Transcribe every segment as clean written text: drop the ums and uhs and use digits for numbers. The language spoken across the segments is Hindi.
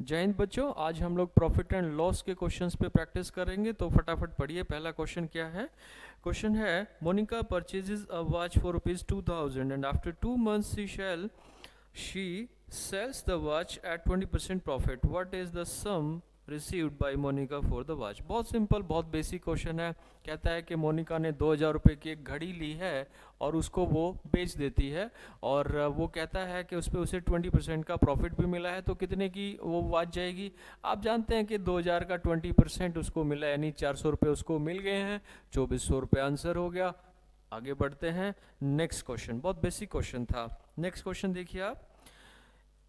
जय हिंद बच्चों, आज हम लोग प्रॉफिट एंड लॉस के क्वेश्चंस पे प्रैक्टिस करेंगे। तो फटाफट पढ़िए। पहला क्वेश्चन क्या है? क्वेश्चन है, Monica purchases a watch for ₹2000 and after 2 months she sells the watch at 20% profit. What is the sum received by Monica for the watch? बहुत सिंपल, बहुत बेसिक क्वेश्चन है। कहता है कि मोनिका ने 2000 रुपये की एक घड़ी ली है और उसको वो बेच देती है, और वो कहता है कि उस पर उसे 20% का प्रॉफिट भी मिला है। तो कितने की वो वॉच जाएगी? आप जानते हैं कि 2000 का 20% उसको मिला, यानी 400 रुपये उसको मिल गए हैं। 2400 रुपये आंसर हो गया। आगे बढ़ते हैं। नेक्स्ट क्वेश्चन बहुत बेसिक क्वेश्चन था। नेक्स्ट क्वेश्चन देखिए आप।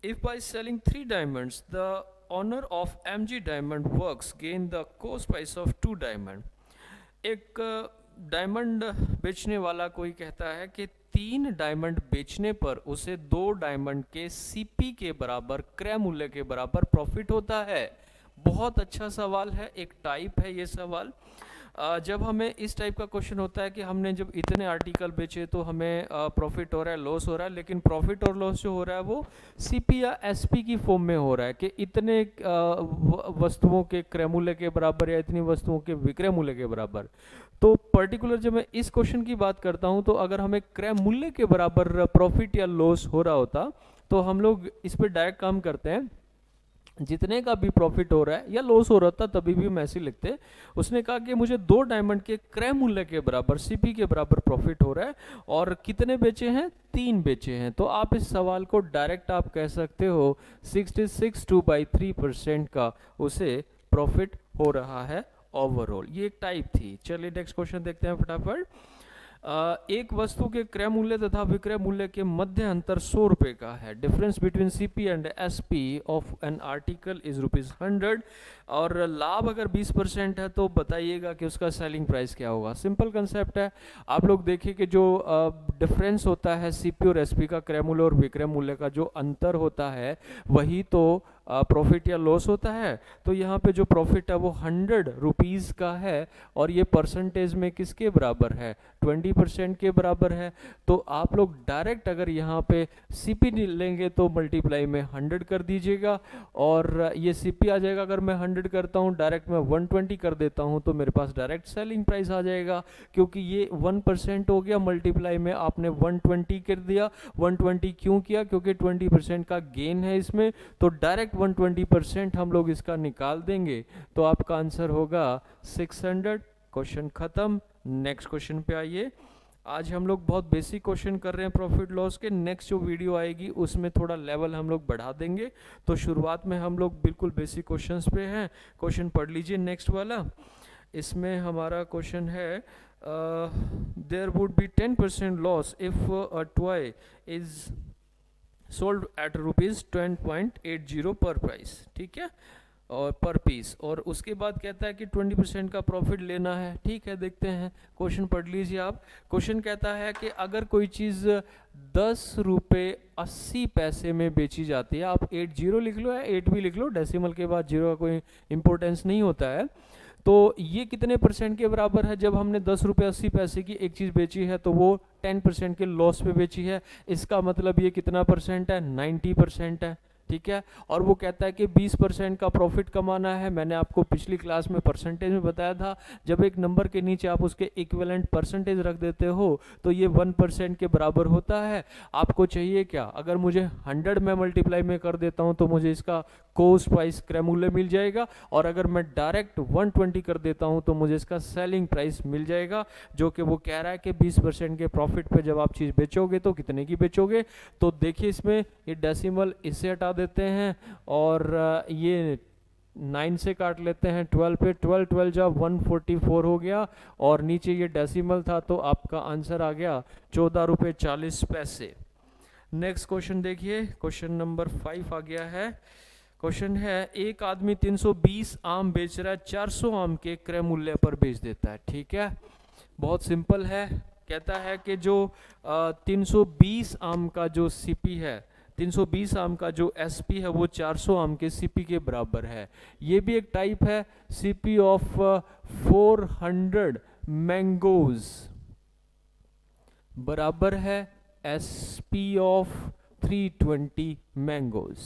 If by selling 3 diamonds, the owner of MG Diamond Works gain the cost price of 2 diamond. एक डायमंड बेचने वाला कोई कहता है कि 3 डायमंड बेचने पर उसे 2 डायमंड के सीपी के बराबर, क्रय मूल्य के बराबर प्रॉफिट होता है। बहुत अच्छा सवाल है, एक टाइप है ये सवाल। जब हमें इस टाइप का क्वेश्चन होता है कि हमने जब इतने आर्टिकल बेचे तो हमें प्रॉफिट हो रहा है, लॉस हो रहा है, लेकिन प्रॉफिट और लॉस जो हो रहा है वो सीपी या एसपी की फॉर्म में हो रहा है कि इतने वस्तुओं के क्रय मूल्य के बराबर या इतनी वस्तुओं के विक्रय मूल्य के बराबर। तो पर्टिकुलर जब मैं इस क्वेश्चन की बात करता हूं, तो अगर हमें क्रय मूल्य के बराबर प्रॉफिट या लॉस हो रहा होता तो हम लोग इस पर डायरेक्ट काम करते हैं। जितने का भी प्रॉफिट हो रहा है या लॉस हो रहा था तभी भी हम ऐसे लिखते। उसने कहा कि मुझे 2 डायमंड के क्रय मूल्य के बराबर, सीपी के बराबर प्रॉफिट हो रहा है, और कितने बेचे हैं? 3 बेचे हैं। तो आप इस सवाल को डायरेक्ट आप कह सकते हो 66.2/3% का उसे प्रॉफिट हो रहा है ओवरऑल। ये एक टाइप थी। चलिए नेक्स्ट क्वेश्चन देखते हैं फटाफट। एक वस्तु के क्रय मूल्य तथा विक्रय मूल्य के मध्य अंतर 100 रुपये का है। Difference between CP and SP of an article is ₹100, और लाभ अगर 20% है तो बताइएगा कि उसका सेलिंग प्राइस क्या होगा। सिंपल कंसेप्ट है। आप लोग देखिए कि जो डिफरेंस होता है सीपी और एसपी का, क्रय मूल्य और विक्रय मूल्य का जो अंतर होता है, वही तो प्रॉफिट या लॉस होता है। तो यहाँ पे जो प्रॉफिट है वो 100 रुपीज़ का है, और ये परसेंटेज में किसके बराबर है? 20% के बराबर है। तो आप लोग डायरेक्ट अगर यहाँ पे सीपी लेंगे तो मल्टीप्लाई में 100 कर दीजिएगा, और ये सीपी आ जाएगा। अगर मैं 100 करता हूँ, डायरेक्ट मैं 120 कर देता हूँ, तो मेरे पास डायरेक्ट सेलिंग प्राइस आ जाएगा। क्योंकि ये 1% हो गया, मल्टीप्लाई में आपने 120 कर दिया। 120 क्यों किया? क्योंकि 20% का गेन है इसमें, तो डायरेक्ट 120% हम लोग इसका निकाल देंगे। तो आपका आंसर होगा 600। क्वेश्चन खत्म। नेक्स्ट क्वेश्चन पे आइए। आज हम लोग बहुत बेसिक क्वेश्चन कर रहे हैं प्रॉफिट लॉस के। नेक्स्ट जो वीडियो आएगी उसमें थोड़ा लेवल हम लोग बढ़ा देंगे। तो शुरुआत में हम लोग बिल्कुल बेसिक क्वेश्चंस पे हैं। क्वेश्चन पढ़ लीजिए नेक्स्ट वाला। इसमें हमारा क्वेश्चन है, there would be 10% loss if a toy is sold at ₹10.80 per price. ठीक है, और पर पीस। और उसके बाद कहता है कि 20% का प्रॉफिट लेना है। ठीक है, देखते हैं। क्वेश्चन पढ़ लीजिए आप। क्वेश्चन कहता है कि अगर कोई चीज़ 10 रुपये 80 पैसे में बेची जाती है, आप 80 लिख लो या 8 भी लिख लो, डेसिमल के बाद जीरो का कोई इंपॉर्टेंस नहीं होता है। तो ये कितने परसेंट के बराबर है? जब हमने 10 रुपये 80 पैसे की एक चीज़ बेची है तो वो 10% के लॉस पे बेची है। इसका मतलब ये कितना परसेंट है? 90% है। ठीक है, और वो कहता है कि 20% का प्रॉफिट कमाना है। मैंने आपको पिछली क्लास में परसेंटेज में बताया था, जब एक नंबर के नीचे आप उसके इक्विवेलेंट परसेंटेज रख देते हो तो ये 1% के बराबर होता है। आपको चाहिए क्या? अगर मुझे 100 में मल्टीप्लाई में कर देता हूं तो मुझे इसका कॉस्ट प्राइस, क्रय मूल्य मिल जाएगा, और अगर मैं डायरेक्ट 120 कर देता हूं तो मुझे इसका सेलिंग प्राइस मिल जाएगा। जो कि वो कह रहा है कि 20% के प्रॉफिट पे जब आप चीज़ बेचोगे तो कितने की बेचोगे। तो देखिए इसमें ये डेसिमल इससे हटा देते हैं, और ये 9 से काट लेते हैं 12 पे। 12 12 जब 144 हो गया, और नीचे ये डेसिमल था, तो आपका आंसर आ गया ₹14.40। नेक्स्ट क्वेश्चन देखिए। क्वेश्चन नंबर 5 आ गया है। क्वेश्चन है, एक आदमी 320 आम बेच रहा है, 400 आम के क्रय मूल्य पर बेच देता है। ठीक है, बहुत सिंपल है। कहता है कि जो 320 आम का जो सीपी है, 320 आम का जो एसपी है, वो 400 आम के सीपी के बराबर है। ये भी एक टाइप है। सीपी ऑफ 400 मैंगोज बराबर है एसपी ऑफ 320 मैंगोज।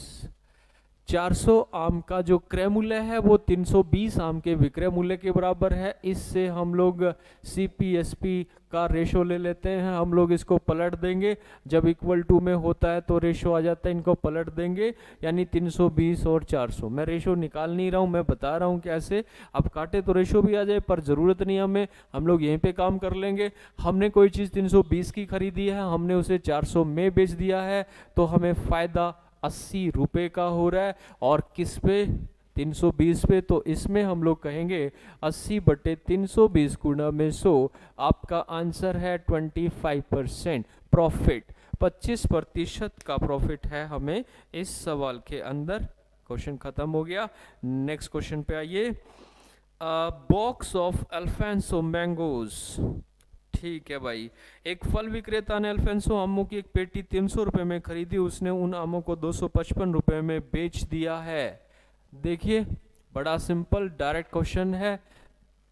400 आम का जो क्रय मूल्य है वो 320 आम के विक्रय मूल्य के बराबर है। इससे हम लोग CPSP का रेशो ले लेते हैं, हम लोग इसको पलट देंगे, जब इक्वल टू में होता है तो रेशो आ जाता है, इनको पलट देंगे, यानी 320 और 400। मैं रेशो निकाल नहीं रहा हूँ, मैं बता रहा हूँ कैसे। अब काटे तो रेशो भी आ जाए, पर ज़रूरत नहीं हमें, हम लोग यहीं पे काम कर लेंगे। हमने कोई चीज़ 320 की खरीदी है, हमने उसे 400 में बेच दिया है, तो हमें फ़ायदा 80 रुपये का हो रहा है। और किस पे? 320 पे। तो इसमें हम लोग कहेंगे 80/320 गुणा में 100। आपका आंसर है 25% प्रॉफिट। 25% का प्रॉफिट है हमें इस सवाल के अंदर। क्वेश्चन खत्म हो गया। नेक्स्ट क्वेश्चन पे आइए। Box of Alphonso mangoes. ठीक है भाई, एक फल विक्रेता ने अल्फांसो आमों की एक पेटी 300 रुपये में खरीदी, उसने उन आमों को 255 रुपये में बेच दिया है। देखिए बड़ा सिंपल डायरेक्ट क्वेश्चन है,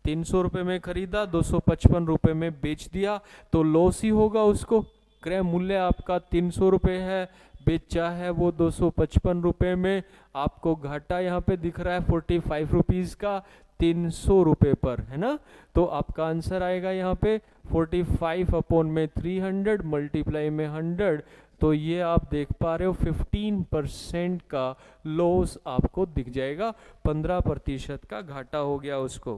300 रुपये में खरीदा, 255 रुपये में बेच दिया, तो लॉस ही होगा उसको। क्रय मूल्य आपका 300 रुपये है, बेचा है वो 255 रुपये में, आपको घाटा यहाँ पे दिख रहा है 45 रुपीज़ का 300 रुपये पर, है ना। तो आपका आंसर आएगा यहाँ पे 45/300 मल्टीप्लाई में 100। तो ये आप देख पा रहे हो 15% का लॉस आपको दिख जाएगा, 15% का घाटा हो गया उसको।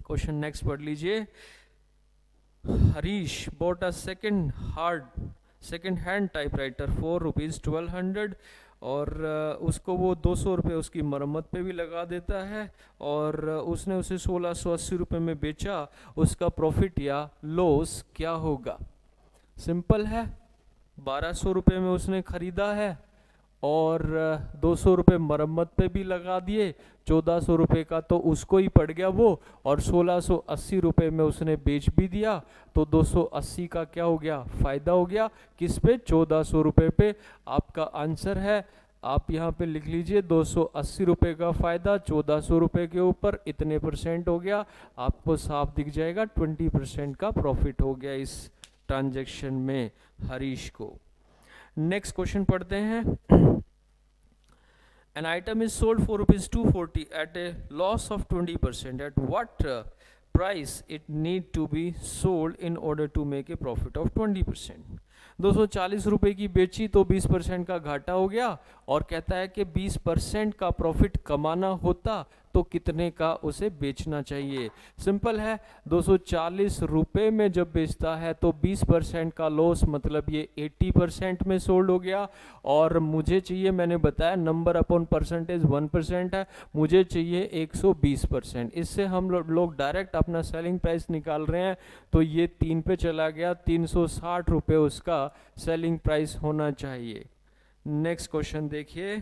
क्वेश्चन नेक्स्ट पढ़ लीजिए। Harish bought a second hand typewriter for ₹1200 और उसको वो 200 रुपये उसकी मरम्मत पे भी लगा देता है, और उसने उसे 1680 रुपये में बेचा। उसका प्रॉफिट या लॉस क्या होगा? सिंपल है, 1200 रुपये में उसने खरीदा है और 200 रुपये मरम्मत पे भी लगा दिए, 1400 रुपये का तो उसको ही पड़ गया वो, और 1680 रुपये में उसने बेच भी दिया, तो 280 का क्या हो गया? फ़ायदा हो गया। किस पे? 1400 रुपये पे। आपका आंसर है, आप यहाँ पे लिख लीजिए 280 रुपये का फ़ायदा 1400 रुपये के ऊपर इतने % हो गया। आपको साफ दिख जाएगा 20% का प्रॉफिट हो गया इस ट्रांजैक्शन में हरीश को। नेक्स्ट क्वेश्चन पढ़ते हैं। An item is sold for ₹240 at a loss of 20%. At what price it need to be sold in order to make a profit of 20%? 240 रुपये की बेची तो 20% का घाटा हो गया, और कहता है कि 20% का प्रॉफिट कमाना होता तो कितने का उसे बेचना चाहिए। सिंपल है, 240 रुपये में जब बेचता है तो 20% का लॉस, मतलब ये 80% में सोल्ड हो गया। और मुझे चाहिए, मैंने बताया नंबर अपॉन परसेंटेज 1% है, मुझे चाहिए 120%। इससे हम लोग डायरेक्ट अपना सेलिंग प्राइस निकाल रहे हैं, तो ये 3 पे चला गया, 360 रुपये उसका सेलिंग प्राइस होना चाहिए। नेक्स्ट क्वेश्चन देखिए।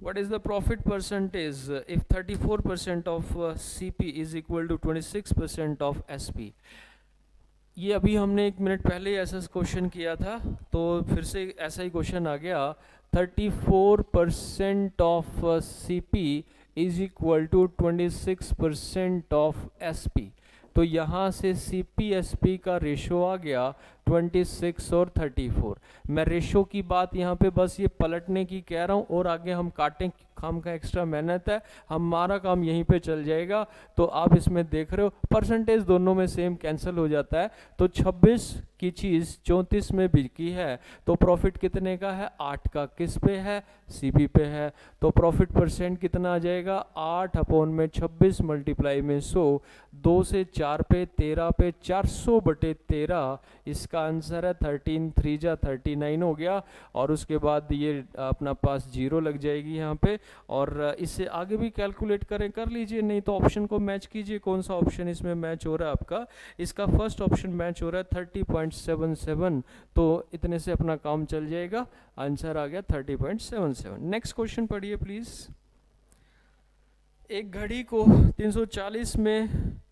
What is the profit percentage if 34% of CP is equal to 26% of SP? ये अभी हमने 1 मिनट पहले ऐसा क्वेश्चन किया था, तो फिर से ऐसा ही क्वेश्चन आ गया। 34% of CP is equal to 26% of SP। तो यहाँ से CPSP का रेशो आ गया 26 और 34। मैं रेशो की बात यहाँ पे बस ये पलटने की कह रहा हूँ, और आगे हम काटें काम का एक्स्ट्रा मेहनत है, हमारा काम यहीं पे चल जाएगा। तो आप इसमें देख रहे हो परसेंटेज दोनों में सेम कैंसिल हो जाता है, तो 26 की चीज़ 34 में बिकी है, तो प्रॉफिट कितने का है? 8 का। किस पे है? CP पे है। तो प्रॉफिट परसेंट कितना आ जाएगा? 8/26 मल्टीप्लाई में 100, 2 से 4 पे 13 पे 400/13। इसका आंसर है 13 3 जा 39 हो गया, और उसके बाद ये अपना पास 0 लग जाएगी यहाँ पे। और इससे आगे भी कैलकुलेट कर लीजिए, नहीं तो ऑप्शन को मैच कीजिए, कौन सा ऑप्शन इसमें मैच हो रहा है आपका। इसका फर्स्ट ऑप्शन मैच हो रहा है 30.77, तो इतने से अपना काम चल जाएगा। आंसर आ गया 30.77। नेक्स्ट क्वेश्चन पढ़िए प्लीज। एक घड़ी को 340 में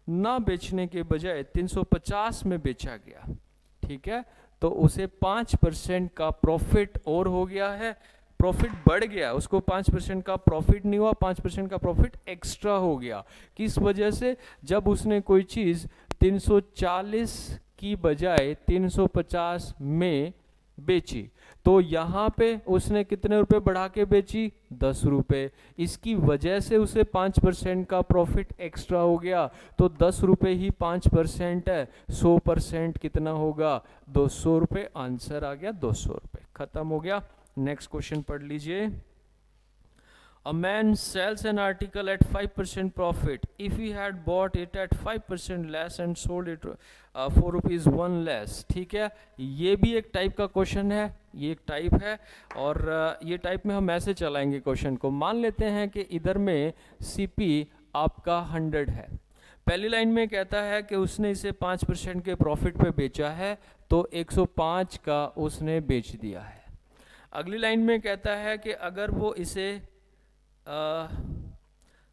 ना बेचने के बजाय 350 में बेचा गया, ठीक है, तो उसे 5% का प्रॉफिट और हो गया है, प्रॉफिट बढ़ गया, उसको 5% का प्रॉफिट नहीं हुआ, 5% का प्रॉफिट एक्स्ट्रा हो गया। किस वजह से? जब उसने कोई चीज़ 340 की बजाय 350 में बेची, तो यहाँ पे उसने कितने रुपए बढ़ा के बेची, 10 रुपए। इसकी वजह से उसे 5% का प्रॉफिट एक्स्ट्रा हो गया। तो 10 रुपए ही 5% है, 100% कितना होगा, 200 रुपए। आंसर आ गया 200 रुपए, खत्म हो गया। नेक्स्ट क्वेश्चन पढ़ लीजिए। A man sells an article at 5% profit. If he had bought it at 5% less and sold it 4 rupees 1 less. ठीक है, ये भी एक टाइप का क्वेश्चन है, ये एक टाइप है। और ये टाइप में हम ऐसे चलाएंगे क्वेश्चन को। मान लेते हैं कि इधर में CP आपका 100 है। पहली लाइन में कहता है कि उसने इसे 5% के प्रॉफिट पे बेचा है, तो 105 का उसने बेच दिया है। अगली लाइन में कहता है कि अगर वो इसे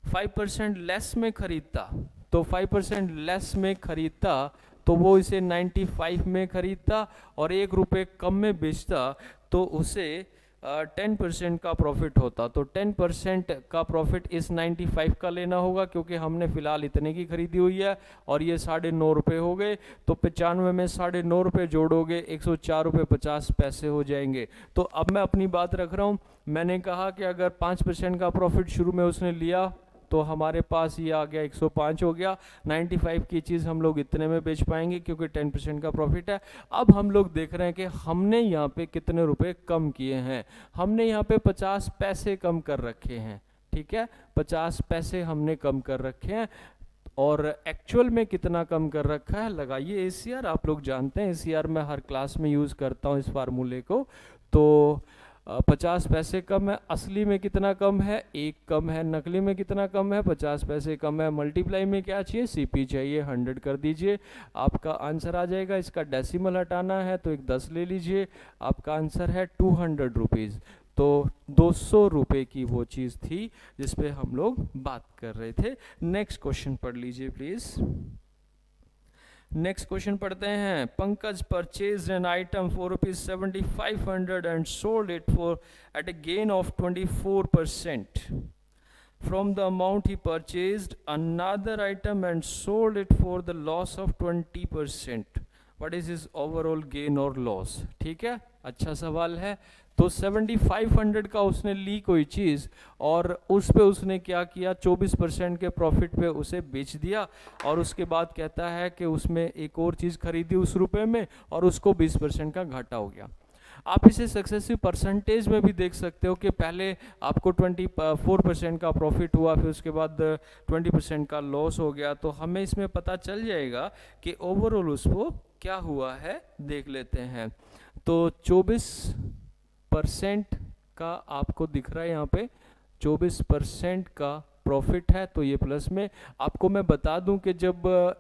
5% लेस में खरीदता, तो 5% लेस में खरीदता तो वो इसे 95 में खरीदता, और 1 रुपये कम में बेचता तो उसे 10% का प्रॉफिट होता। तो 10% का प्रॉफिट इस 95 का लेना होगा, क्योंकि हमने फिलहाल इतने की खरीदी हुई है, और ये 9.5 रुपये हो गए। तो 95 में 9.5 रुपये जोड़ोगे, 104 रुपये 50 पैसे हो जाएंगे। तो अब मैं अपनी बात रख रहा हूँ। मैंने कहा कि अगर 5% का प्रॉफिट शुरू में उसने लिया, तो हमारे पास ये आ गया 105 हो गया। 95 की चीज़ हम लोग इतने में बेच पाएंगे, क्योंकि 10% का प्रॉफिट है। अब हम लोग देख रहे हैं कि हमने यहाँ पे कितने रुपए कम किए हैं। हमने यहाँ पे 50 पैसे कम कर रखे हैं। ठीक है, 50 पैसे हमने कम कर रखे हैं। और एक्चुअल में कितना कम कर रखा है, लगाइए ACR। आप लोग जानते हैं ACR मैं हर क्लास में यूज़ करता हूँ इस फार्मूले को। तो 50 पैसे कम है। असली में कितना कम है, 1 कम है। नकली में कितना कम है, 50 पैसे कम है। मल्टीप्लाई में क्या चाहिए, CP चाहिए, 100 कर दीजिए, आपका आंसर आ जाएगा। इसका डेसिमल हटाना है तो एक 10 ले लीजिए, आपका आंसर है 200 रुपीज़। तो 200 रुपये की वो चीज़ थी जिस पे हम लोग बात कर रहे थे। नेक्स्ट क्वेश्चन पढ़ लीजिए प्लीज़। नेक्स्ट क्वेश्चन पढ़ते हैं। Pankaj purchase an item for ₹7500 and sold it for at a gain of 24%. From the amount he purchased another item and sold it for the loss of 20%. What is his overall gain or loss? ठीक है, अच्छा सवाल है। तो 7500 का उसने ली कोई चीज़, और उस पे उसने क्या किया, 24% के प्रॉफिट पे उसे बेच दिया। और उसके बाद कहता है कि उसमें एक और चीज़ खरीदी उस रुपए में, और उसको 20% का घाटा हो गया। आप इसे सक्सेसिव परसेंटेज में भी देख सकते हो कि पहले आपको 24% का प्रॉफिट हुआ, फिर उसके बाद 20% का लॉस हो गया। तो हमें इसमें पता चल जाएगा कि ओवरऑल उसको क्या हुआ है, देख लेते हैं। तो 24% का आपको दिख रहा है यहाँ पे, 24% का प्रॉफिट है, तो ये प्लस में। आपको मैं बता दूं कि जब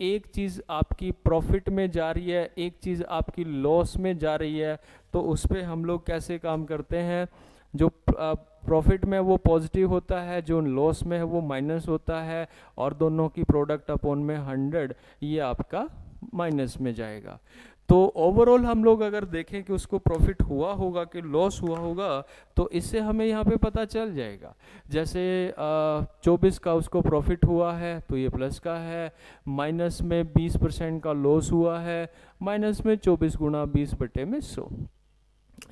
एक चीज़ आपकी प्रॉफिट में जा रही है, एक चीज़ आपकी लॉस में जा रही है, तो उस पर हम लोग कैसे काम करते हैं। जो प्रॉफिट में वो पॉजिटिव होता है, जो लॉस में है वो माइनस होता है, और दोनों की प्रोडक्ट अपॉन में 100 ये आपका माइनस में जाएगा। तो ओवरऑल हम लोग अगर देखें कि उसको प्रॉफिट हुआ होगा कि लॉस हुआ होगा, तो इससे हमें यहाँ पे पता चल जाएगा। जैसे 24 का उसको प्रॉफिट हुआ है तो ये प्लस का है, माइनस में 20% का लॉस हुआ है, माइनस में 24 गुणा 20/100।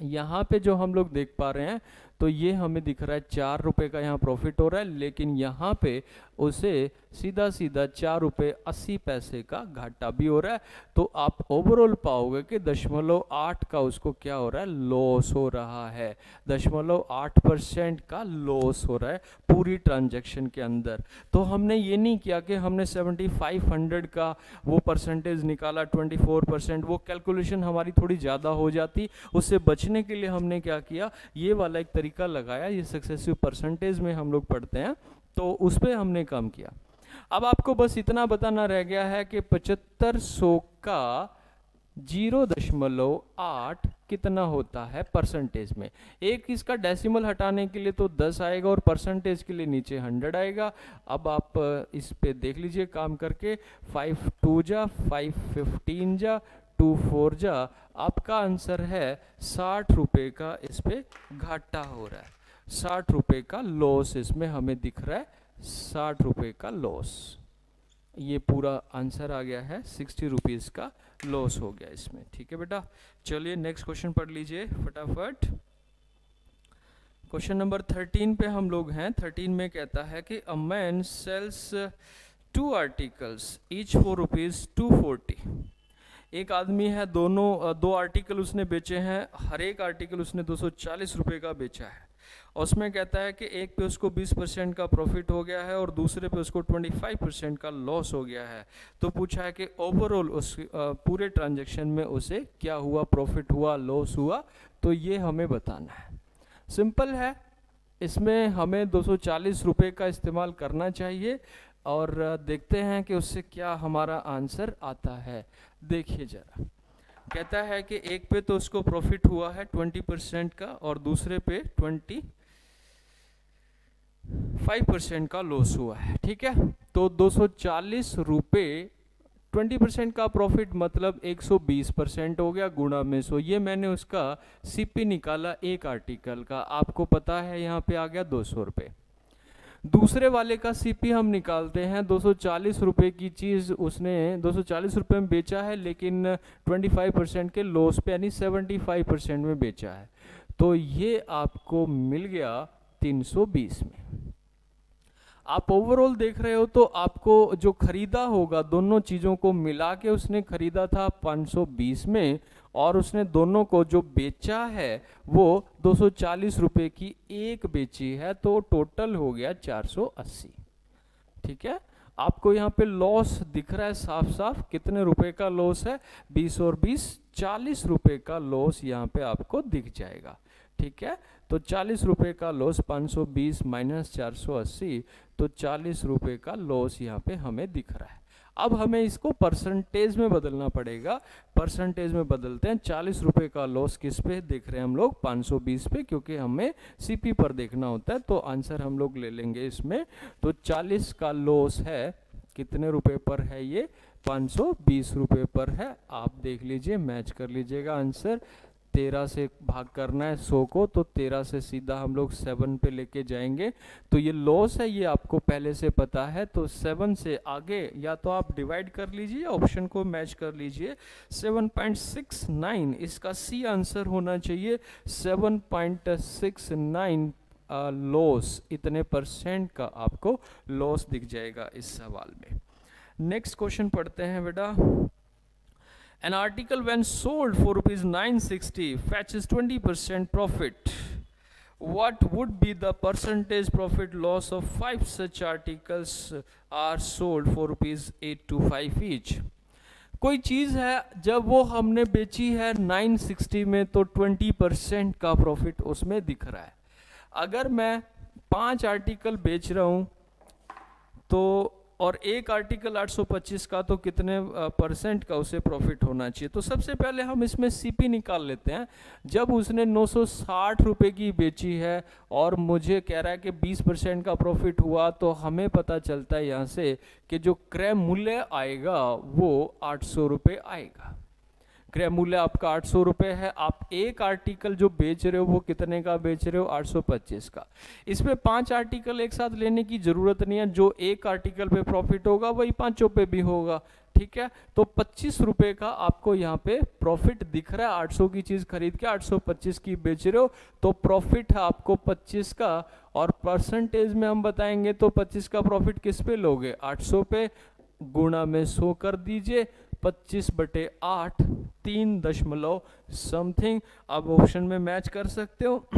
यहाँ पे जो हम लोग देख पा रहे हैं, तो ये हमें दिख रहा है 4 रुपये का यहाँ प्रॉफिट हो रहा है, लेकिन यहाँ पे उसे सीधा सीधा 4 रुपये 80 पैसे का घाटा भी हो रहा है। तो आप ओवरऑल पाओगे कि 0.8 का उसको क्या हो रहा है, लॉस हो रहा है। 0.8% का लॉस हो रहा है पूरी ट्रांजैक्शन के अंदर। तो हमने ये नहीं किया कि हमने 7500 का वो परसेंटेज निकाला 24%, वो कैलकुलेशन हमारी थोड़ी ज़्यादा हो जाती। उससे बचने के लिए हमने क्या किया, ये वाला एक तरीका लगाया। ये सक्सेसिव परसेंटेज में हम लोग पढ़ते हैं, तो उस पर हमने काम किया। अब आपको बस इतना बताना रह गया है कि 7500 का 0.8 कितना होता है परसेंटेज में। एक इसका डेसिमल हटाने के लिए तो 10 आएगा, और परसेंटेज के लिए नीचे 100 आएगा। अब आप इस पे देख लीजिए काम करके, 5 2 जा 5 15 जा 2 4 जा, आपका आंसर है 60 रुपये का इस पे घाटा हो रहा है। 60 रुपये का लॉस इसमें हमें दिख रहा है, 60 रुपये का लॉस। ये पूरा आंसर आ गया है, 60 रुपीज़ का लॉस हो गया इसमें। ठीक है बेटा, चलिए नेक्स्ट क्वेश्चन पढ़ लीजिए फटाफट। क्वेश्चन नंबर 13 पे हम लोग हैं। 13 में कहता है कि a man sells 2 articles each for ₹240। एक आदमी है, दो आर्टिकल उसने बेचे हैं, हर एक आर्टिकल उसने 240 रुपये का बेचा है। और उसमें कहता है कि एक पे उसको 20% का प्रॉफिट हो गया है और दूसरे पे उसको 25% का लॉस हो गया है। तो पूछा है कि ओवरऑल उस पूरे ट्रांजैक्शन में उसे क्या हुआ, प्रॉफिट हुआ, लॉस हुआ, तो ये हमें बताना है। सिंपल है, इसमें हमें 240 रुपये का इस्तेमाल करना चाहिए और देखते हैं कि उससे क्या हमारा आंसर आता है। देखिए जरा, कहता है कि एक पे तो उसको प्रॉफिट हुआ है 20% का और दूसरे पे 25% का लॉस हुआ है। ठीक है, तो 240 रुपये 20% का प्रॉफिट मतलब 120% हो गया गुणा में 100। ये मैंने उसका सीपी निकाला एक आर्टिकल का, आपको पता है यहाँ पे आ गया 200 रुपये। दूसरे वाले का सीपी हम निकालते हैं, 240 रुपये की चीज़ उसने 240 रुपये में बेचा है, लेकिन 25% के लॉस पे यानी 75% में बेचा है, तो ये आपको मिल गया 320 में। आप ओवरऑल देख रहे हो तो आपको जो खरीदा होगा, दोनों चीज़ों को मिला के उसने खरीदा था 520 में, और उसने दोनों को जो बेचा है वो 240 रुपये की एक बेची है, तो टोटल हो गया 480। ठीक है, आपको यहाँ पे लॉस दिख रहा है साफ साफ, कितने रुपए का लॉस है, 20 और 20 40 रुपये का लॉस यहाँ पे आपको दिख जाएगा। ठीक है, तो 40 रुपये का लॉस, 520 माइनस 480, तो 40 रुपये का लॉस यहाँ पे हमें दिख रहा है। अब हमें इसको परसेंटेज में बदलना पड़ेगा। परसेंटेज में बदलते हैं। 40 रुपये का लॉस किस पे देख रहे हैं हम लोग, 520 पे, क्योंकि हमें सीपी पर देखना होता है, तो आंसर हम लोग ले लेंगे इसमें। तो 40 का लॉस है, कितने रुपए पर है ये, 520 रुपये पर है। आप देख लीजिए, मैच कर लीजिएगा आंसर। 13 से भाग करना है 100 को, तो 13 से सीधा हम लोग 7 पे लेके जाएंगे। तो ये लॉस है, ये आपको पहले से पता है, तो 7 से आगे या तो आप डिवाइड कर लीजिए, ऑप्शन को मैच कर लीजिए। 7.69 इसका सी आंसर होना चाहिए। 7.69 लॉस, इतने परसेंट का आपको लॉस दिख जाएगा इस सवाल में। नेक्स्ट क्वेश्चन पढ़ते हैं बेटा। An article when sold for ₹960 fetches 20% profit. What would be the percentage profit loss of 5 such articles are sold for ₹825 each? कोई चीज़ है, जब वो हमने बेची है 960 में, तो 20% का प्रॉफिट उसमें दिख रहा है। अगर मैं 5 आर्टिकल बेच रहा हूँ तो, और एक आर्टिकल 825 का, तो कितने परसेंट का उसे प्रॉफिट होना चाहिए। तो सबसे पहले हम इसमें सीपी निकाल लेते हैं। जब उसने 960 रुपये की बेची है और मुझे कह रहा है कि 20% का प्रॉफिट हुआ, तो हमें पता चलता है यहाँ से कि जो क्रय मूल्य आएगा वो 800 रुपये आएगा। क्रय मूल्य आपका 800 रुपये है। आप एक आर्टिकल जो बेच रहे हो वो कितने का बेच रहे हो, 825 का। इसमें 5 आर्टिकल एक साथ लेने की जरूरत नहीं है, जो एक आर्टिकल पे प्रॉफिट होगा वही 5 पे भी होगा। ठीक है, तो 25 रुपये का आपको यहाँ पे प्रॉफिट दिख रहा है। 800 की चीज खरीद के 825 की बेच रहे हो, तो प्रॉफिट है आपको 25 का। और परसेंटेज में हम बताएंगे तो 25 का प्रॉफिट किस पे लोगे, 800 पे, गुणा में 100 कर दीजिए, 25/8, 3 समथिंग। अब ऑप्शन में मैच कर सकते हो,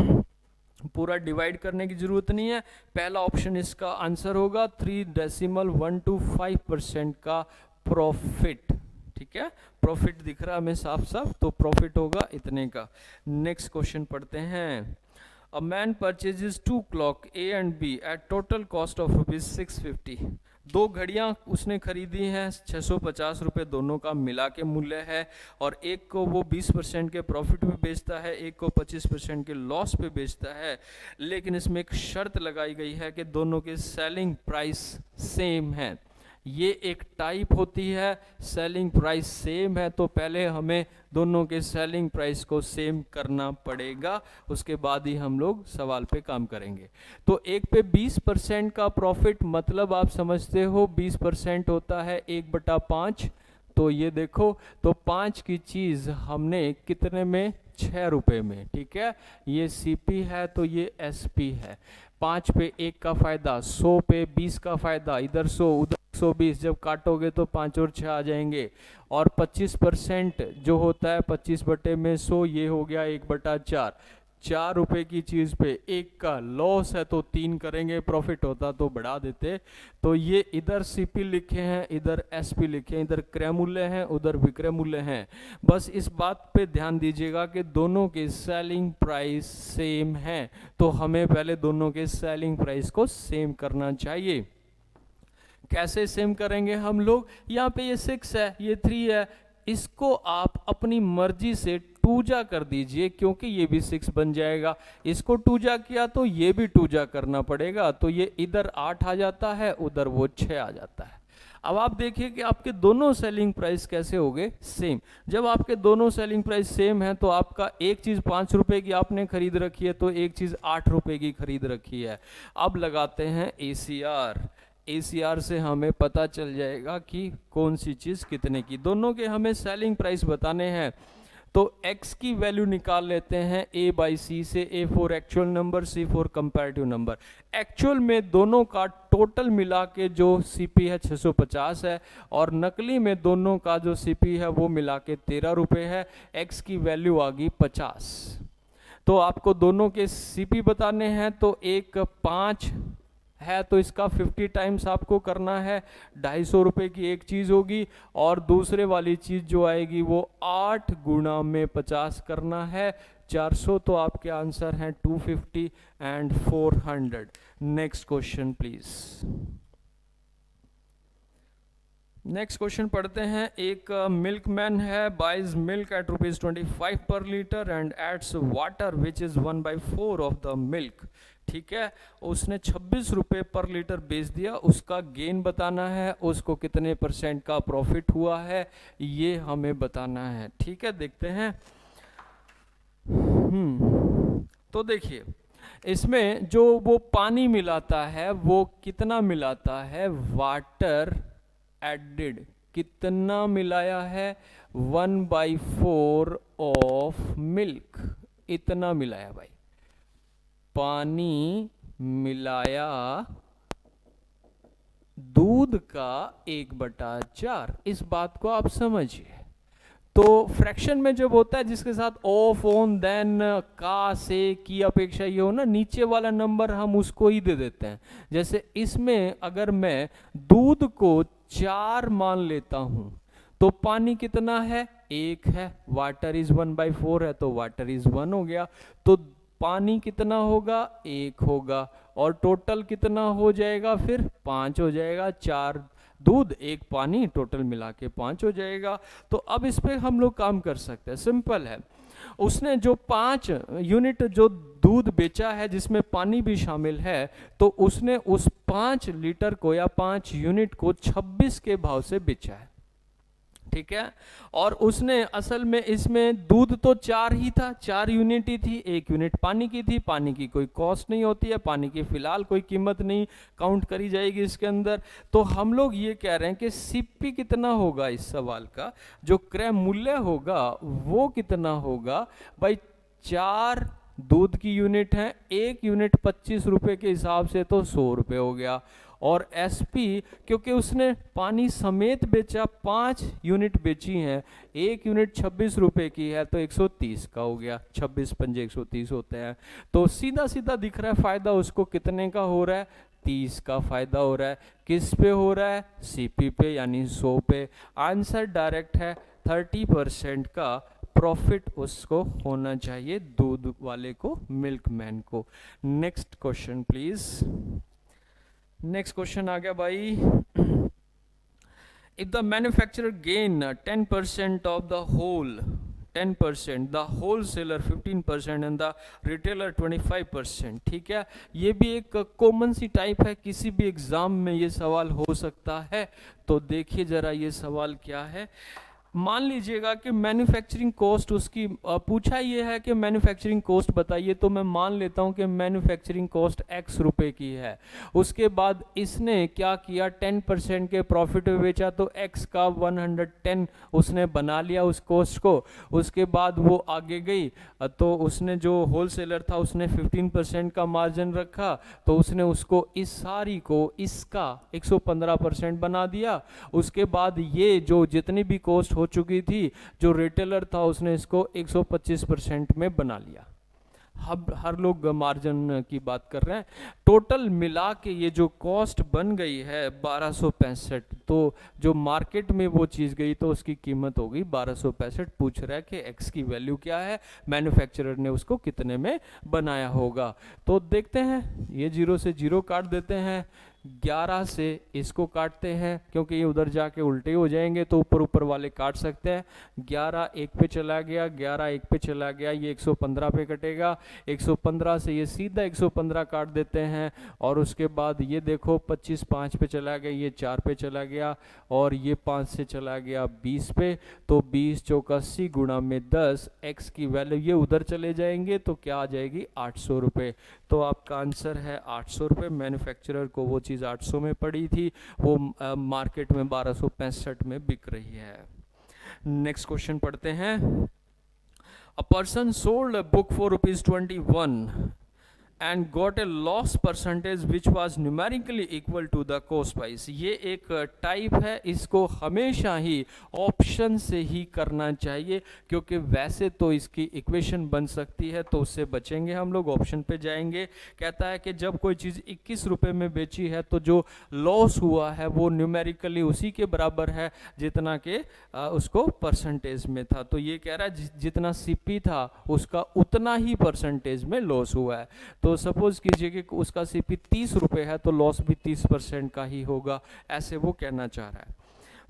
पूरा डिवाइड करने की जरूरत नहीं है। पहला ऑप्शन इसका आंसर होगा, 3.125% का प्रॉफिट। ठीक है, प्रॉफिट दिख रहा है हमें साफ साफ, तो प्रॉफिट होगा इतने का। नेक्स्ट क्वेश्चन पढ़ते हैं। A man purchases 2 clock A and B at total cost of ₹650. 2 घड़ियाँ उसने खरीदी हैं, 650 रुपये दोनों का मिला के मूल्य है, और एक को वो 20% के प्रॉफिट पे बेचता है, एक को 25% के लॉस पे बेचता है। लेकिन इसमें एक शर्त लगाई गई है कि दोनों के सेलिंग प्राइस सेम है। ये एक टाइप होती है। सेलिंग प्राइस सेम है तो पहले हमें दोनों के सेलिंग प्राइस को सेम करना पड़ेगा, उसके बाद ही हम लोग सवाल पे काम करेंगे। तो एक पे 20% का प्रॉफिट, मतलब आप समझते हो 20% होता है 1/5। तो ये देखो, तो 5 की चीज हमने कितने में, 6 रुपए में, ठीक है। ये सीपी है तो ये एसपी है। 5 पे 1 का फायदा, 100 पे 20 का फायदा, इधर 100 उधर 120, जब काटोगे तो 5 और 6 आ जाएंगे। और 25% जो होता है 25/100, ये हो गया 1/4। 4 रुपए की चीज पे 1 का लॉस है तो 3 करेंगे, प्रॉफिट होता तो बढ़ा देते। तो ये इधर सीपी लिखे हैं, इधर एसपी लिखे हैं, इधर क्रय मूल्य है उधर विक्रय मूल्य है। बस इस बात पे ध्यान दीजिएगा कि दोनों के सेलिंग प्राइस सेम है, तो हमें पहले दोनों के सेलिंग प्राइस को सेम करना चाहिए। कैसे सेम करेंगे हम लोग, यहाँ पे ये 6 है ये 3 है, इसको आप अपनी मर्जी से टूजा कर दीजिए क्योंकि ये भी 6 बन जाएगा। इसको टूजा किया तो ये भी टूजा करना पड़ेगा, तो ये इधर 8 आ जाता है उधर वो 6 आ जाता है। अब आप देखिए कि आपके दोनों सेलिंग प्राइस कैसे हो गए, सेम। जब आपके दोनों सेलिंग प्राइस सेम है तो आपका एक चीज 5 रुपए की आपने खरीद रखी है तो एक चीज 8 रुपए की खरीद रखी है। अब लगाते हैं ACR। ACR से हमें पता चल जाएगा कि कौन सी चीज कितने की, दोनों के हमें सेलिंग प्राइस बताने हैं। तो x की वैल्यू निकाल लेते हैं A/C से। A for actual number, C for comparative number. Actual में दोनों का टोटल मिला के जो CP है 650 है, और नकली में दोनों का जो CP है वो मिला के 13 रुपये है। x की वैल्यू आ गई 50। तो आपको दोनों के CP बताने हैं, तो एक 5 है तो इसका 50 टाइम्स आपको करना है, 250 रुपए की एक चीज होगी। और दूसरे वाली चीज जो आएगी वो 8 गुणा में 50 करना है, 400। तो आपके आंसर हैं 250 and 400। Next question please. Next question पढ़ते हैं। एक मिल्कमैन है, buys milk at ₹25 per litre and adds water which is 1/4 of the milk. ठीक है, उसने 26 रुपए पर लीटर बेच दिया, उसका गेन बताना है, उसको कितने % का प्रॉफिट हुआ है ये हमें बताना है। ठीक है, देखते हैं। तो देखिए इसमें जो वो पानी मिलाता है वो कितना मिलाता है, वाटर एडेड कितना मिलाया है, 1/4 ऑफ मिल्क, इतना मिलाया भाई, पानी मिलाया दूध का 1/4। इस बात को आप समझिए। तो फ्रैक्शन में जब होता है जिसके साथ ऑफ ऑन देन का से की अपेक्षा ये हो ना, नीचे वाला नंबर हम उसको ही दे देते हैं। जैसे इसमें अगर मैं दूध को 4 मान लेता हूं तो पानी कितना है, 1 है, वाटर इज 1/4 है तो वाटर इज 1 हो गया। तो पानी कितना होगा, 1 होगा, और टोटल कितना हो जाएगा फिर 5 हो जाएगा। 4 दूध 1 पानी, टोटल मिला के 5 हो जाएगा। तो अब इस पे हम लोग काम कर सकते हैं, सिंपल है। उसने जो 5 यूनिट जो दूध बेचा है जिसमें पानी भी शामिल है, तो उसने उस 5 लीटर को या 5 यूनिट को 26 के भाव से बेचा है। ठीक है, और उसने असल में इसमें दूध तो 4 ही था, 4 यूनिट ही थी, 1 यूनिट पानी की थी। पानी की कोई कॉस्ट नहीं होती है, पानी की फिलहाल कोई कीमत नहीं काउंट करी जाएगी इसके अंदर। तो हम लोग ये कह रहे हैं कि सीपी कितना होगा, इस सवाल का जो क्रय मूल्य होगा वो कितना होगा भाई। 4 दूध की यूनिट है, 1 यूनिट 25 रुपए के हिसाब से तो 100 रुपए हो गया। और एसपी क्योंकि उसने पानी समेत बेचा, 5 यूनिट बेची हैं, 1 यूनिट 26 रुपए की है तो 130 का हो गया, 26 पंजे 130 होते हैं। तो सीधा सीधा दिख रहा है फायदा उसको कितने का हो रहा है, 30 का फायदा हो रहा है। किस पे हो रहा है, सीपी पे यानी 100 पे। आंसर डायरेक्ट है, 30% का प्रॉफिट उसको होना चाहिए, दूध वाले को, मिल्कमैन को। Next question please. Next question आ गया भाई। If the manufacturer gain 10% of the whole 10%, the wholesaler 15% and the retailer 25%। ठीक है, ये भी एक कॉमन सी टाइप है, किसी भी एग्जाम में ये सवाल हो सकता है। तो देखिए जरा ये सवाल क्या है। मान लीजिएगा कि मैन्युफैक्चरिंग कॉस्ट उसकी पूछा ये है कि मैन्युफैक्चरिंग कॉस्ट बताइए, तो मैं मान लेता हूं कि मैन्युफैक्चरिंग कॉस्ट x रुपए की है। उसके बाद इसने क्या किया, 10% के प्रॉफिट में बेचा, तो x का 110 उसने बना लिया उस कॉस्ट को। उसके बाद वो आगे गई, तो उसने जो होलसेलर था उसने 15% का मार्जिन रखा, तो उसने उसको इस सारी को इसका 115% बना दिया। उसके बाद ये जो जितनी भी कॉस्ट हो चुकी थी, जो रिटेलर था उसने इसको 125% में बना लिया। अब हर लोग मार्जिन की बात कर रहे हैं। टोटल मिला के ये जो कॉस्ट बन गई है 1265, तो जो मार्केट में वो चीज़ गई तो उसकी कीमत हो गई 1265। पूछ रहा है कि x की वैल्यू क्या है, मैन्युफैक्चरर ने उसको कितने में बनाया होगा। तो देखते हैं, ये 0 से 0 काट देते हैं, 11 से इसको काटते हैं क्योंकि ये उधर जाके उल्टे हो जाएंगे, तो ऊपर ऊपर वाले काट सकते हैं। 11 1 पे चला गया, 11 1 पे चला गया, ये 115 पे कटेगा। 115 से ये सीधा 115 काट देते हैं, और उसके बाद ये देखो 25 5 पे चला गया, ये 4 पे चला गया, और ये 5 से चला गया 20 पे। तो 20 चौका 80 गुणा में 10, x की वैल्यू ये उधर चले जाएंगे तो क्या आ जाएगी, 800 रुपये। तो आपका आंसर है 800 रुपये। मैन्युफैक्चरर को वो चीज़ 800 में पड़ी थी, वो मार्केट में 1265 में बिक रही है। नेक्स्ट क्वेश्चन पढ़ते हैं। A person sold a book for ₹21 and got a loss percentage which was numerically equal to the cost price। ये एक टाइप है, इसको हमेशा ही ऑप्शन से ही करना चाहिए, क्योंकि वैसे तो इसकी इक्वेशन बन सकती है, तो उससे बचेंगे हम लोग, ऑप्शन पे जाएंगे। कहता है कि जब कोई चीज़ 21 रुपये में बेची है तो जो लॉस हुआ है वो न्यूमेरिकली उसी के बराबर है जितना के उसको परसेंटेज में था। तो ये कह रहा है जितना सीपी था उसका उतना ही परसेंटेज में लॉस हुआ है। तो सपोज कीजिए कि उसका सीपी 30 रुपये है, तो लॉस भी 30% का ही होगा, ऐसे वो कहना चाह रहा है।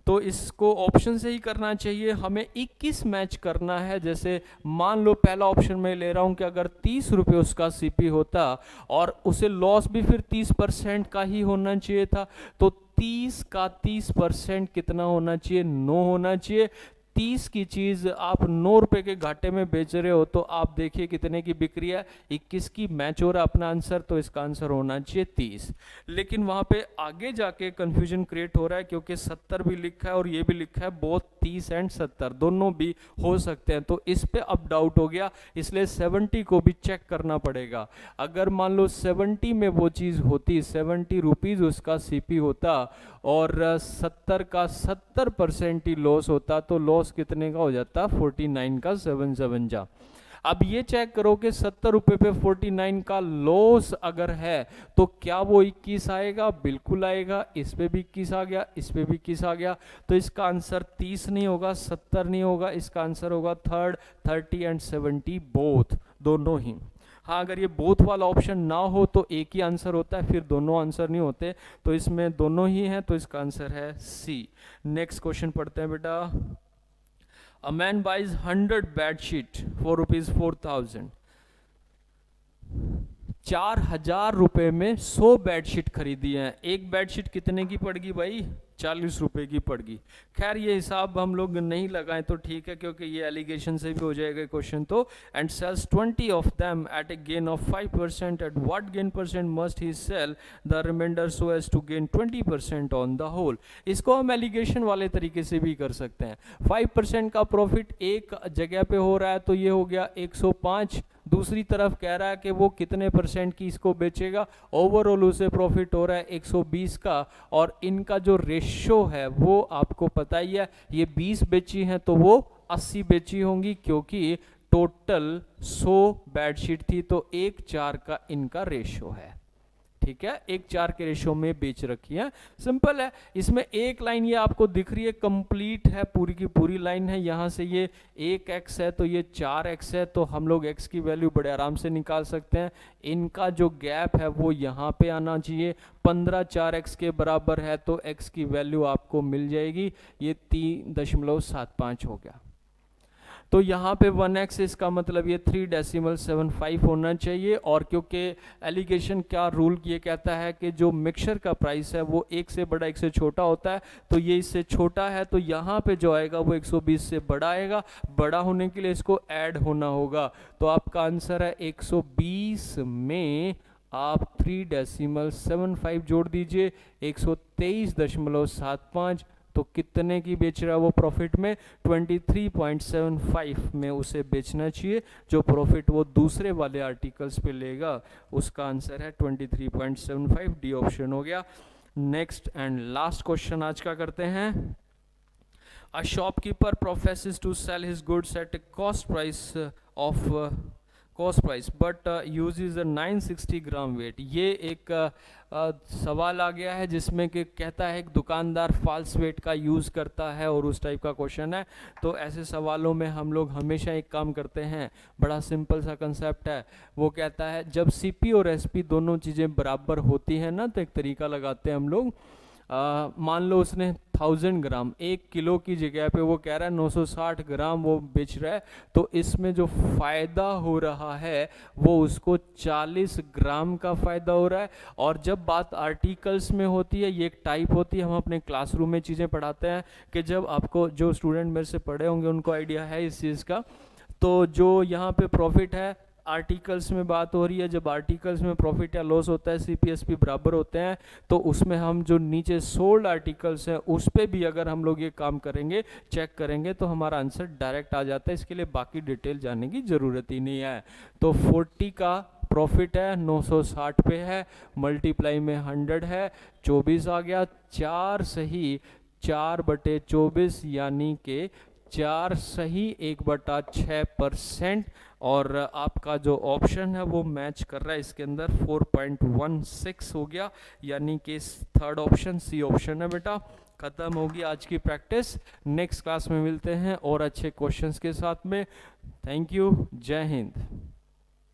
तो इसको ऑप्शन से ही करना चाहिए। हमें 21 मैच करना है। जैसे मान लो पहला ऑप्शन में ले रहा हूं कि अगर 30 रुपये उसका सीपी होता और उसे लॉस भी फिर 30% का ही होना चाहिए था, तो 30 का 30% कितना होना चाहिए, 9 होना चाहिए। 30 की चीज आप 9 रुपए के घाटे में बेच रहे हो, तो आप देखिए कितने की बिक्री है, 21 की मैच हो रहा अपना आंसर, तो इसका आंसर होना चाहिए 30। लेकिन वहां पे आगे जाके कंफ्यूजन क्रिएट हो रहा है, क्योंकि 70 भी लिखा है और ये भी लिखा है, बहुत 30 एंड 70 दोनों भी हो सकते हैं, तो इस पे अब डाउट हो गया, इसलिए 70 को भी चेक करना पड़ेगा। अगर मान लो 70 में वो चीज होती, 70 रुपीज उसका सीपी होता और 70 का 70% ही लॉस होता, तो लॉस कितने का हो जाता, 49 का 77 जा। अब ये चेक करो कि 70 रुपए पे 49 का लॉस अगर है तो क्या वो 21 आएगा, बिल्कुल आएगा। इस पे भी 21 आ गया, इस पे भी 21 आ गया, तो इसका आंसर 30 नहीं होगा, 70 नहीं होगा, इसका आंसर होगा थर्ड, 30 एंड 70 बोथ, दोनों ही। हाँ, अगर ये बोथ वाला ऑप्शन ना हो तो एक ही आंसर होता है, फिर दोनों आंसर नहीं होते, तो इसमें दोनों ही हैं, तो इसका आंसर है सी। नेक्स्ट क्वेश्चन पढ़ते हैं बेटा। A man buys 100 bedsheet for ₹4,000। 4,000 रुपए में 100 बेडशीट खरीदी है। एक बेडशीट कितने की पड़गी भाई, 40 रुपए की पड़गी। खैर ये हिसाब हम लोग नहीं लगाएं तो ठीक है, क्योंकि ये एलिगेशन से भी हो जाएगा क्वेश्चन। तो and sells 20 of them at a gain of 5%, at what gain percent must he sell the remainder so as to gain 20% on the whole. इसको हम एलिगेशन वाले तरीके से भी कर सकते हैं। 5% का प्रॉफिट एक जगह पे हो रहा है, तो ये हो गया 105। दूसरी तरफ कह रहा है कि वो कितने परसेंट की इसको बेचेगा, ओवरऑल उसे प्रॉफिट हो रहा है 120 का, और इनका जो रेशो है वो आपको पता ही है, ये 20 बेची हैं तो वो 80 बेची होंगी, क्योंकि टोटल 100 बेडशीट थी, तो 1:4 का इनका रेशो है। ठीक है, 1:4 के रेशो में बेच रखी है। सिंपल है। इसमें एक लाइन ये आपको दिख रही है, कंप्लीट है, पूरी की पूरी लाइन है। यहां से ये 1x है तो ये 4x है, तो हम लोग x की वैल्यू बड़े आराम से निकाल सकते हैं। इनका जो गैप है वो यहाँ पे आना चाहिए, 15 4x के बराबर है, तो x की वैल्यू आपको मिल जाएगी, ये 3.75 हो गया। तो यहाँ पे 1x, इसका मतलब ये 3.75 होना चाहिए। और क्योंकि एलिगेशन क्या रूल ये कहता है कि जो मिक्सचर का प्राइस है वो एक से बड़ा एक से छोटा होता है, तो ये इससे छोटा है, तो यहाँ पे जो आएगा वो 120 से बड़ा आएगा। बड़ा होने के लिए इसको ऐड होना होगा। तो आपका आंसर है 120 में आप 3.75 जोड़ दीजिए, 123.75। तो कितने की बेच रहा है वो प्रॉफिट में? 23.75 में उसे बेचना चाहिए। जो प्रॉफिट वो दूसरे वाले आर्टिकल्स पे लेगा उसका आंसर है 23.75, डी ऑप्शन हो गया। नेक्स्ट एंड लास्ट क्वेश्चन आज का करते हैं। A shopkeeper professes to sell his goods at a cost price but uses a 960 gram weight. ये एक सवाल आ गया है जिसमें कि कहता है कि दुकानदार फॉल्स वेट का यूज़ करता है और उस टाइप का क्वेश्चन है। तो ऐसे सवालों में हम लोग हमेशा एक काम करते हैं, बड़ा सिंपल सा कंसेप्ट है। वो कहता है जब सीपी और एसपी दोनों चीज़ें बराबर होती हैं ना, तो एक तरीका लगाते हैं हम लोग। मान लो उसने 1000 ग्राम, 1 किलो की जगह पे वो कह रहा है 960 ग्राम वो बेच रहा है, तो इसमें जो फ़ायदा हो रहा है वो उसको 40 ग्राम का फ़ायदा हो रहा है। और जब बात आर्टिकल्स में होती है, ये एक टाइप होती है, हम अपने क्लासरूम में चीज़ें पढ़ाते हैं कि जब आपको, जो स्टूडेंट मेरे से पढ़े होंगे उनको आइडिया है इस चीज़ का। तो जो यहाँ पे प्रॉफिट है, आर्टिकल्स में बात हो रही है, जब आर्टिकल्स में प्रॉफिट या लॉस होता है सीपीएसपी बराबर होते हैं, तो उसमें हम जो नीचे सोल्ड आर्टिकल्स हैं उस पे भी अगर हम लोग ये काम करेंगे, चेक करेंगे, तो हमारा आंसर डायरेक्ट आ जाता है। इसके लिए बाकी डिटेल जानने की ज़रूरत ही नहीं है। तो 40 का प्रॉफिट है, 960 पे है, मल्टीप्लाई में 100 है, 24 आ गया। 4 सही 4/24 यानी कि 4 सही 1/6%। और आपका जो ऑप्शन है वो मैच कर रहा है इसके अंदर, 4.16 हो गया, यानी कि थर्ड ऑप्शन सी ऑप्शन है बेटा। ख़त्म होगी आज की प्रैक्टिस। नेक्स्ट क्लास में मिलते हैं और अच्छे क्वेश्चंस के साथ में। थैंक यू, जय हिंद।